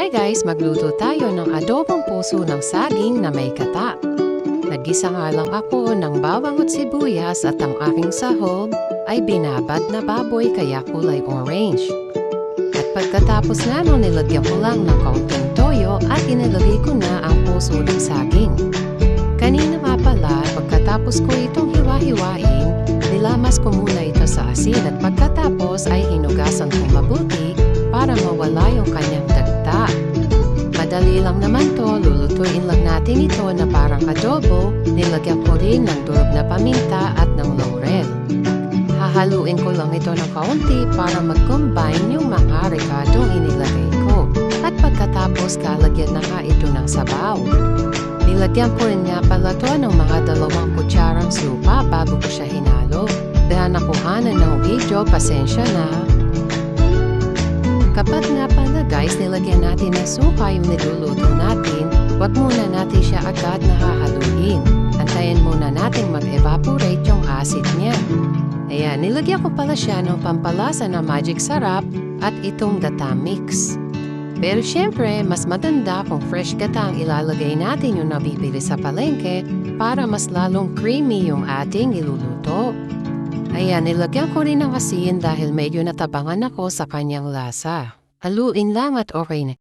Hi guys, magluto tayo ng adobong puso ng saging na may gata. Nagisa nga lang ako ng bawang at sibuyas at ang aking sahog ay binabad na baboy kaya kulay orange. At pagkatapos nga nung nilagyan ko lang ng kaunting toyo at inilagay ko na ang puso ng saging. Kanina nga pala, pagkatapos ko itong hiwa-hiwain, nilamas ko muna ito sa asin at pagkatapos ay hinugasan ko mabuti para mawala yung kanyang dagta. Madali lang naman to, lulutuin lang natin ito na parang adobo, nilagyan ko rin ng durog na paminta at ng laurel. Hahaluin ko lang ito ng kaunti para mag-combine yung mga rekadong inilagay ko. At pagkatapos kalagyan na nga ito ng sabaw. Nilagyan ko rin nga pala to ng mga 2 kutsarang supa bago ko siya hinalo. Dahil nakuhanan ng video, pasensya na. Kapag nga pala guys, nilagyan natin ng suka yung niluluto natin, wag muna natin siya agad na hahaluin. Antayin muna natin mag-evaporate yung acid niya. Ayan, nilagyan ko pala siya ng pampalasa na magic sarap at itong gata mix. Pero syempre, mas maganda kung fresh gata ang ilalagay natin yung nabibili sa palengke para mas lalong creamy yung ating iluluto. Ayan, nilagyan ko rin ng asin dahil medyo natabangan ako sa kanyang lasa. Haluin lang at okay na.